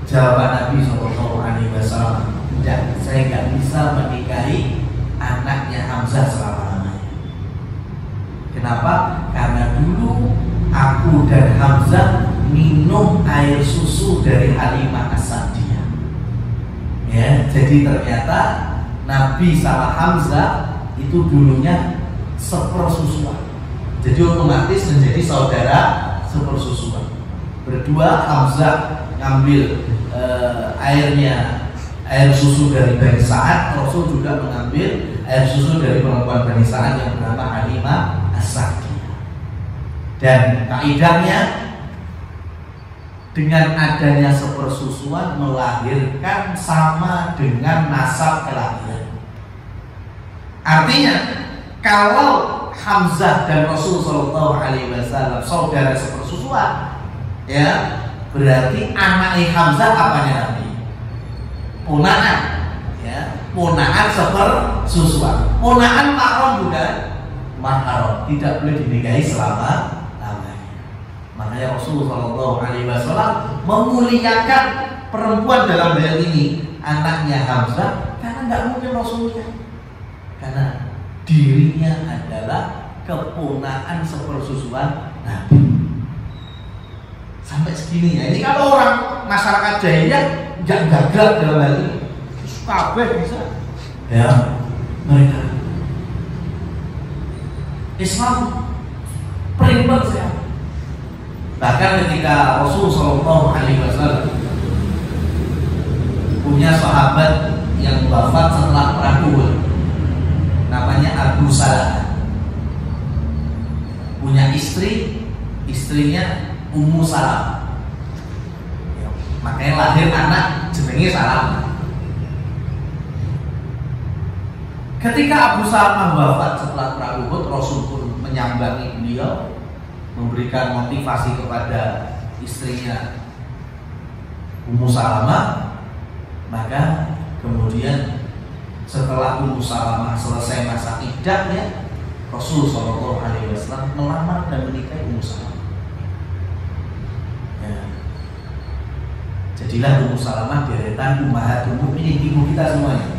Jawaban Nabi SAW, tidak, saya nggak bisa menikahi anaknya Hamzah selama-lamanya. Kenapa? Karena dulu aku dan Hamzah minum air susu dari Halimah As-Sa'diyah. Ya, jadi ternyata Nabi sama Hamzah itu dulunya sepersusuan. Jadi otomatis menjadi saudara sepersusuan. Berdua Hamzah ngambil air susu dari Bani Sa'ad, Rasul juga mengambil air susu dari perempuan Bani Sa'ad yang bernama Halimah As-Sa'diyah. Dan kaidahnya, dengan adanya sepersusuan melahirkan sama dengan nasab kelahiran. Artinya, kalau Hamzah dan Rasul SAW saudara sepersusuan,
Ya, berarti anaknya Hamzah apanya Nabi? Ponaan. Ya, ponaan sepersusuan. Ponaan mahram bukan? Mahram, tidak boleh dinikahi selama lamanya. Makanya Rasulullah SAW memuliakan perempuan dalam hal ini, anaknya Hamzah, karena nggak mungkin Rasulullah, karena dirinya adalah keponaan sepersusuan Nabi. Sampai segini ya. Ini kalau orang masyarakat jahiliyah nggak gagal dalam hal ini, kabeh bisa.
Ya, mereka Islam perimbang ya.
Bahkan ketika Rasulullah SAW punya sahabat yang wafat setelah perang Uhud, namanya Abu Salamah, punya istrinya Ummu Salamah. Makanya lahir anak jenenge Salamah. Ketika Abu Salamah wafat setelah perang Uhud, Rasul pun menyambangi beliau, memberikan motivasi kepada istrinya Ummu Salamah. Maka kemudian setelah Ummu Salamah selesai masa iddahnya, Rasul SAW melamar dan menikahi Ummu Salamah. Ya. Jadilah Ummu Salamah deretan ummahatul mukminin, ibu kita semuanya.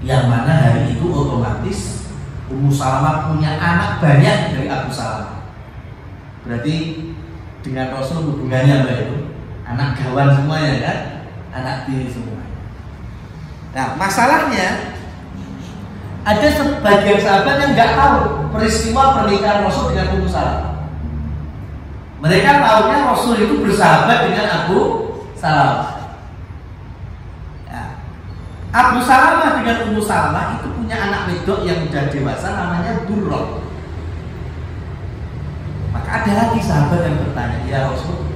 Yang mana hari itu otomatis Ummu Salamah punya anak banyak dari Abu Salamah. Berarti dengan Rasul hubungannya apa itu? Anak gawan semuanya kan? Anak tiri semua. Nah, masalahnya ada sebagian sahabat yang nggak tahu peristiwa pernikahan Rasul dengan Ummu Salamah. Mereka tahunya Rasul itu bersahabat dengan Abu Salamah. Ya. Abu Salamah dengan Ummu Salamah itu punya anak wedok yang sudah dewasa, namanya Durrah. Maka ada lagi sahabat yang bertanya, ya Rasul,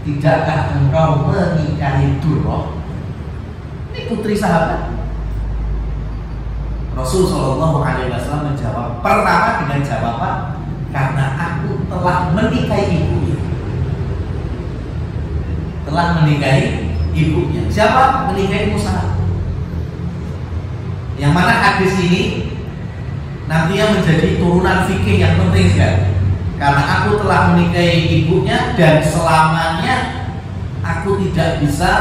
tidakkah engkau menikahi Durrah? Ini putri sahabat. Rasul SAW menjawab pertama dengan jawaban, karena aku telah menikahi ibunya. Telah menikahi ibunya. Siapa? Menikahi Ummu Salamah. Yang mana hadis ini nantinya menjadi turunan fikih yang penting sekali. Karena aku telah menikahi ibunya dan selamanya aku tidak bisa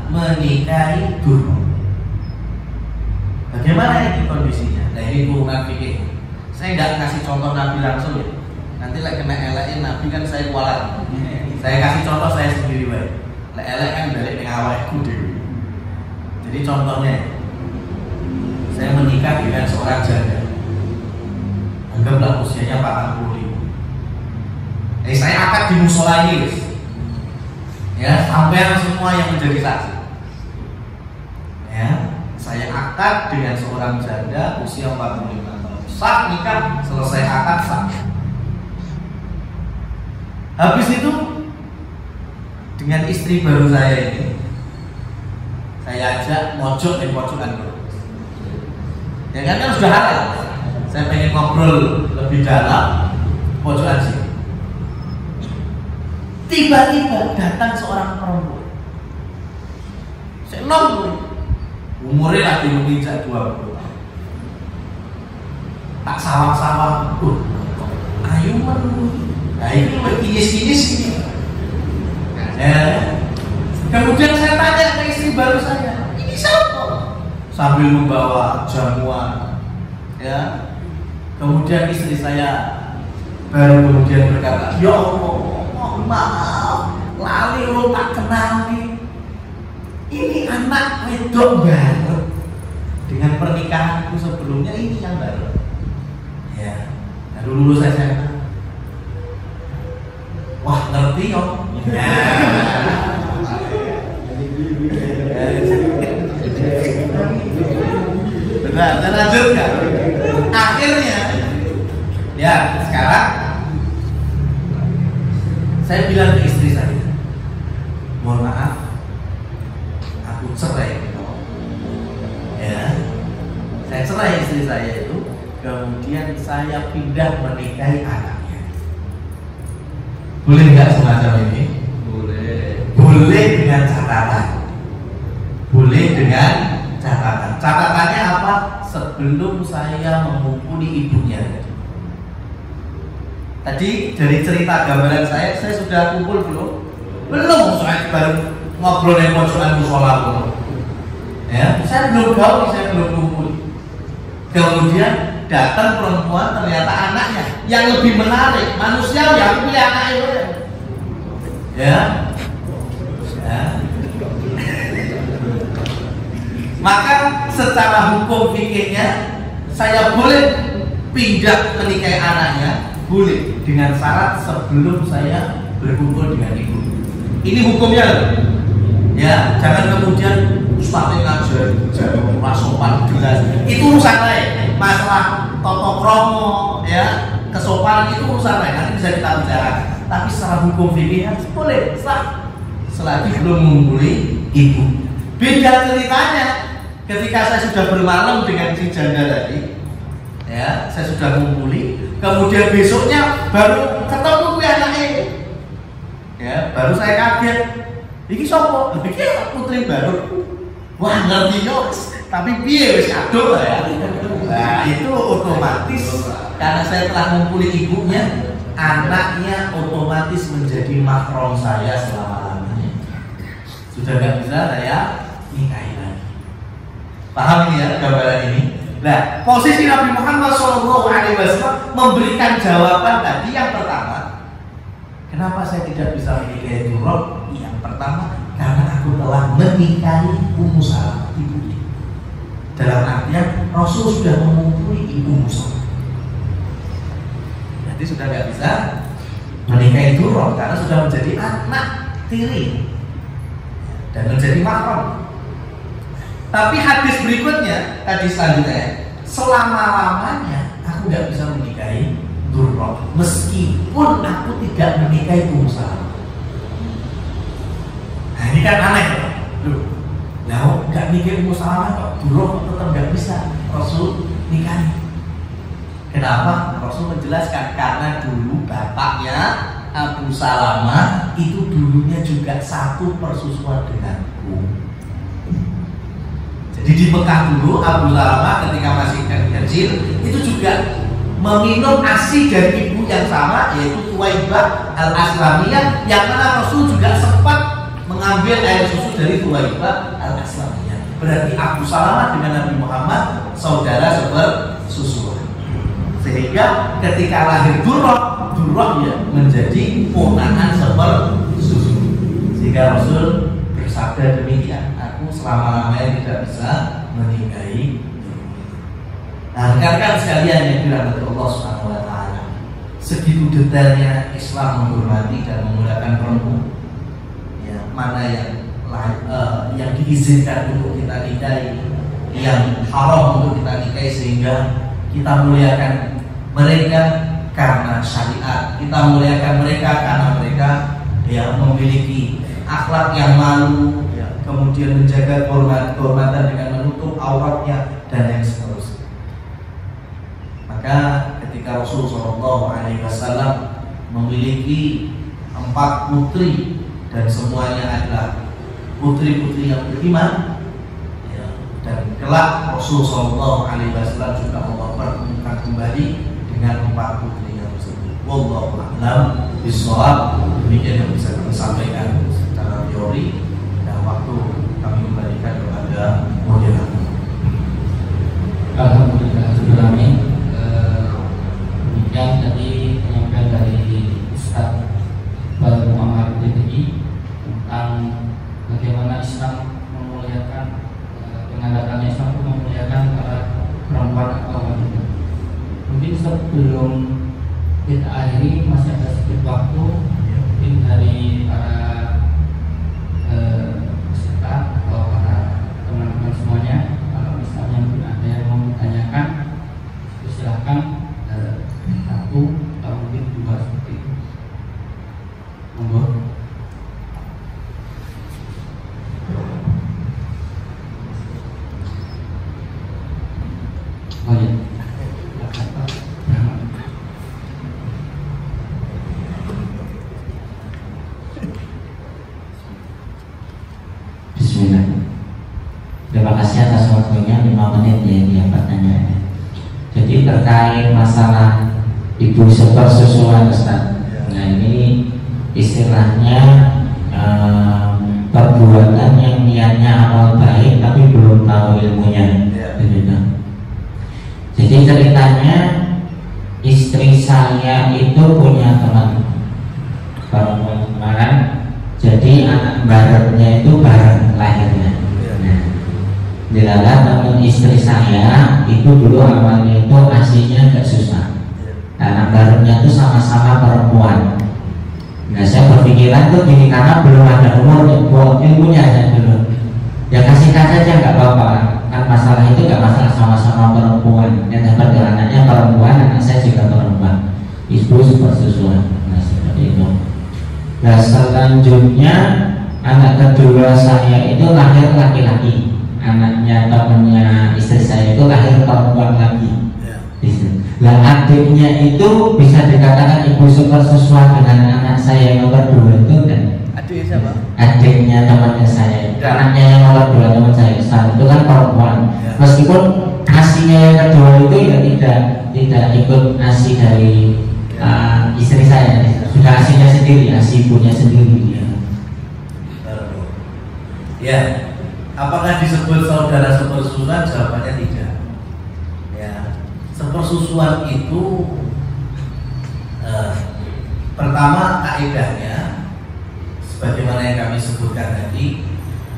menikahi Durrah. Bagaimana ini kondisinya? Nah, ini turunan fikih. Saya nggak kasih contoh Nabi langsung ya. Nanti lek kena elekin Nabi kan saya kualat. Saya kasih contoh saya sendiri baik. Lek elek kan balik ning awakku dhewe. Jadi contohnya, saya menikah dengan seorang janda. Anggaplah usianya 45. Saya akad di musola ini, guys. Ya, sampai semua yang menjadi saksi. Ya, saya akad dengan seorang janda usia 45 tahun. Sah nikah, selesai akad sah. Habis itu dengan istri baru saya ini, saya ajak mojok dan pojokan dulu. Ya kan sudah halal. Saya pengen ngobrol lebih dalam, pojokan sih. Tiba-tiba datang seorang perempuan. Saya nongol, umurnya lagi menginjak 20 tahun. Tak sawang-sawang, ayo menurut. Nah ini kinis-kinis ini. Ya. Kemudian saya tanya ke istri baru saya, ini siapa? Sambil membawa jamuan. Ya. Kemudian istri saya baru kemudian berkata, ya Allah, mohon maaf, lali lo tak kenali. Ini anak wedok baru. Dengan pernikahanku sebelumnya ini yang baru. Ya. Nah, dulu saya SMA. Wah, ngerti yo. Benar, lanjutkan. Akhirnya, ya sekarang saya bilang ke istri saya, mohon maaf, aku cerai. Ya, saya cerai istri saya itu, kemudian saya pindah menikahi anaknya. Boleh nggak semacam ini? Boleh dengan catatan. Boleh dengan catatan. Catatannya apa? Sebelum saya memukuli ibunya. Tadi dari cerita gambaran saya sudah kumpul belum? Belum, saya baru ngobrol dengan pojokan musola. Ya, saya belum gaul, saya belum kumpul. Kemudian datang perempuan, ternyata anaknya yang lebih menarik, manusia yang pilih anak itu. Ya. Maka secara hukum fikihnya saya boleh pindah menikahi anaknya, boleh dengan syarat sebelum saya berkumpul dengan ibu. Ini hukumnya loh. Ya, jangan kemudian Ustaz ngajar jago sopan jelas. Itu urusan lain. Masalah toto kromo ya, kesopanan itu urusan lain. Nanti bisa kita bicarakan. Tapi secara hukum fikihnya boleh sah selagi belum mengumpuli ibu. Beda ceritanya ketika saya sudah bermalam dengan si janda tadi, ya, saya sudah mengumpuli, kemudian besoknya baru ketemu gue anaknya, ya, baru saya kaget, ini sopo, ini putri baru, wah ngerti yo, tapi piye wis kado lah ya, nah itu otomatis karena saya telah mengumpuli ibunya, anaknya otomatis menjadi mahram saya selama-lamanya, sudah nggak bisa saya nikahi lagi. Paham ini ya gambaran ini? Nah, posisi Nabi Muhammad SAW memberikan jawaban tadi yang pertama, kenapa saya tidak bisa menikahi Durrah? Yang pertama, karena aku telah menikahi Ummu Salamah, ibunya. Dalam artian Rasul sudah mengumpuli Ummu Salamah. Jadi sudah nggak bisa menikahi Durrah karena sudah menjadi anak tiri dan menjadi mahram. Tapi hadis berikutnya, tadi selanjutnya, selama-lamanya aku nggak bisa menikahi Durrah, meskipun aku tidak menikahi Ummu Salamah. Nah ini kan aneh loh. Nah, nggak nikahi Ummu Salamah kok Durrah tetap nggak bisa Rasul nikahi. Kenapa? Rasul menjelaskan karena dulu bapaknya Abu Salamah itu dulunya juga satu persusuan denganku. Jadi di Mekah dulu Abu Salamah ketika masih kecil itu juga meminum ASI dari ibu yang sama, yaitu Thuwaibah al-Aslamiyah, yang mana Rasul juga sempat mengambil air susu dari Thuwaibah al-Aslamiyah. Berarti Abu Salamah dengan Nabi Muhammad saudara sepersusuan. Sehingga ketika lahir Durrah ya menjadi ponakan sepersusu. Sehingga Rasul bersabda demikian, aku selama-lamanya tidak bisa menikahi. Nah, rekan-rekan sekalian yang dirahmati Allah Subhanahu wa taala, segitu detailnya Islam menghormati dan memuliakan perempuan. Ya, mana yang diizinkan untuk kita nikahi, yang haram untuk kita nikahi, sehingga kita muliakan mereka karena syariat, kita muliakan mereka karena mereka yang memiliki akhlak yang malu, ya, kemudian menjaga kehormatan dengan menutup auratnya dan yang seterusnya. Maka ketika Rasulullah SAW memiliki 4 putri dan semuanya adalah putri-putri yang beriman, ya, dan kelak Rasulullah SAW juga Allah pertemukan kembali dengan 4 putri yang tersebut. Wallahu a'lam bishawab. Demikian yang bisa kami sampaikan secara teori, dan waktu kami kembalikan kepada moderator.
Alhamdulillah, amin. Demikian tadi penyampaian dari Ustaz Baru Muhammad DPI tentang bagaimana Islam memuliakan, mengadakan Islam itu memuliakan para perempuan atau wanita. Mungkin sebelum kita akhiri masih ada sedikit waktu, mungkin dari para peserta atau para teman-teman semuanya, kalau misalnya mungkin ada yang mau ditanyakan, silahkan, 1 atau mungkin 2 seperti itu. Monggo. Oh ya.
waktunya 5 menit ya ini pertanyaannya. Jadi terkait masalah ibu sepersusuan Ustaz. Nah ini istilahnya perbuatan yang niatnya amal baik tapi belum tahu ilmunya. Jadi ceritanya istri saya itu punya teman perempuan kemarin. Jadi anak baratnya itu bareng lahirnya. Nah, dilala teman istri saya itu dulu awalnya itu aslinya agak susah. Anak baratnya itu sama-sama perempuan. Nah saya berpikiran tuh gini, karena belum ada ilmunya aja dulu. Ya kasihkan saja nggak apa-apa. Kan masalah itu nggak masalah, sama-sama perempuan. Yang dapat anaknya perempuan, anak saya juga perempuan. Ibu sepersusuan. Nah seperti itu. Nah selanjutnya anak kedua saya itu lahir laki-laki. Anaknya temannya istri saya itu lahir perempuan lagi. Nah adiknya itu bisa dikatakan ibu sepersusuan dengan anak saya yang nomor 2 itu kan?
Adik siapa?
Adiknya temannya saya. Anaknya yang nomor 2 teman saya itu kan perempuan. Meskipun asinya yang kedua itu ya tidak ikut asi dari istri saya, sudah asinya sendiri, asi ibunya sendiri.
Ya, apakah disebut saudara sepersusuan? Jawabannya tidak. Ya, sepersusuan itu pertama kaidahnya sebagaimana yang kami sebutkan tadi,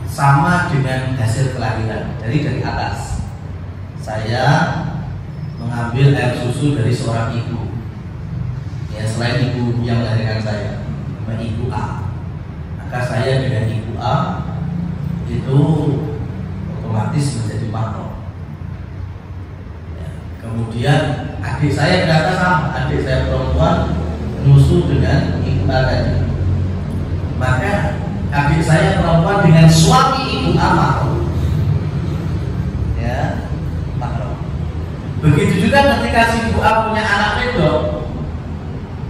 sama dengan hasil kelahiran. Jadi dari atas saya mengambil air susu dari seorang ibu, ya selain ibu yang melahirkan saya, nama ibu A, maka saya dengan ibu A itu otomatis menjadi mahram. Ya, kemudian adik saya ternyata sama, adik saya perempuan menyusu dengan ibu A tadi, maka adik saya perempuan dengan suami ibu A mahram. Ya, mahram. Begitu juga ketika si ibu A punya anak wedok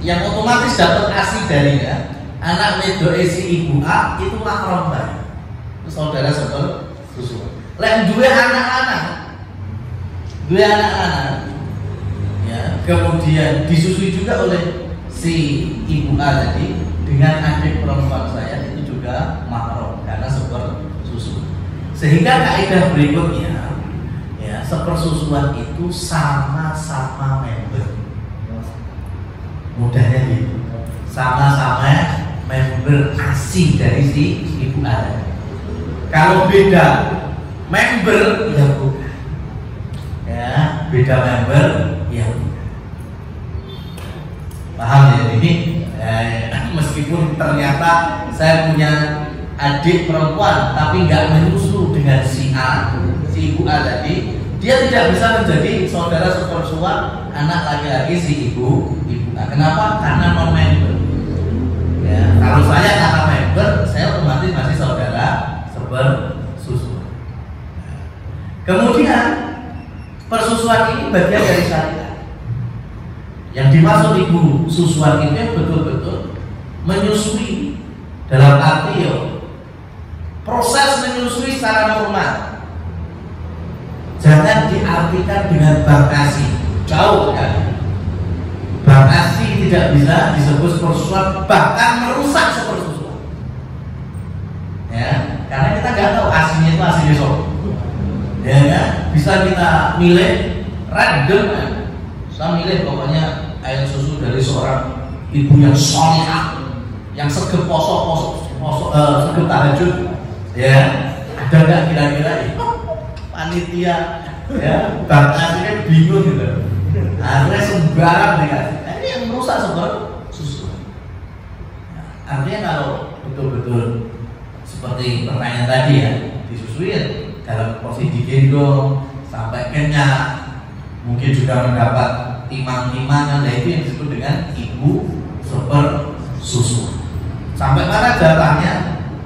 yang otomatis dapat ASI darinya, anak wedok si ibu A itu mahram saya. Itu saudara sepersusuan. Lain dua anak-anak, ya, kemudian disusui juga oleh si ibu A tadi dengan adik perempuan saya, itu juga mahram karena sepersusuan. Sehingga kaidah berikutnya, ya, sepersusuan itu sama-sama member. Mudahnya gitu, sama-sama member ASI dari si ibu A. Kalau beda member, ya bukan. Ya, beda member, ya bukan. Paham ya ini? Meskipun ternyata saya punya adik perempuan tapi nggak menyusu dengan si A, si ibu A tadi, dia tidak bisa menjadi saudara sepersusuan anak laki-laki si ibu A. Kenapa? Karena non member. Ya, kalau saya karena member, saya otomatis masih saudara sepersusuan. Kemudian persusuan ini bagian dari syariat. Yang dimaksud ibu susuan itu betul-betul menyusui, dalam arti proses menyusui secara normal. Jangan diartikan dengan baktasi, jauh kan. Baktasi tidak bisa disebut sepersusuan, bahkan merusak sepersusuan. Ya, karena kita nggak tahu aslinya itu aslinya sopo. Ya kan? Bisa kita milih random kan? Saya milih pokoknya air susu dari seorang ibu yang sholihah, yang segep segep tahajud. Ya, ada nggak kira-kira panitia? Ya, baktasinya bingung gitu. Akhirnya sembarang dikasih. Ini yang merusak sepersusuan. Artinya kalau betul-betul seperti pertanyaan tadi ya, disusuin dalam porsi digendong sampai kenyang, mungkin juga mendapat timang-timangan, nah itu yang disebut dengan ibu sepersusuan. Sampai mana jatahnya?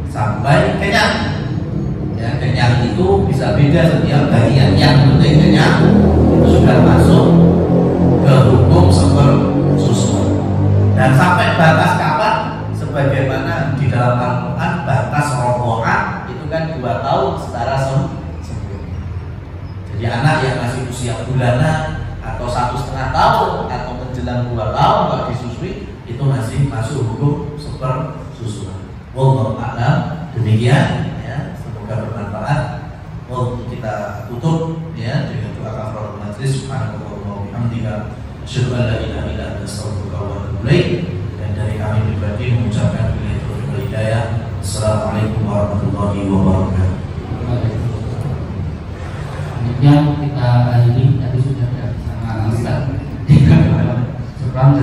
Sampai kenyang. Ya, kenyang itu bisa beda setiap bagian. Yang penting kenyang itu sudah masuk ke hukum sepersusuan. Dan sampai batas kapan? Sebagaimana di dalam Al-Quran, batas rokokan itu kan 2 tahun secara sempurna. anak yang masih usia bulanan atau 1,5 tahun atau menjelang 2 tahun nggak disusui, itu masih masuk hukum sepersusuan. Wallahu a'lam. Demikian ya, semoga bermanfaat. Untuk kita tutup ya dengan doa kafaratul majlis. Subhanallah wa bihamdika asyhadu an la ilaha illa anta astaghfiruka wa atubu ilaik. Dan dari kami pribadi mengucapkan billahi taufiq wal hidayah. Assalamualaikum warahmatullahi wabarakatuh.
Demikian kita akhiri, tadi sudah bersama Ustaz. Sekarang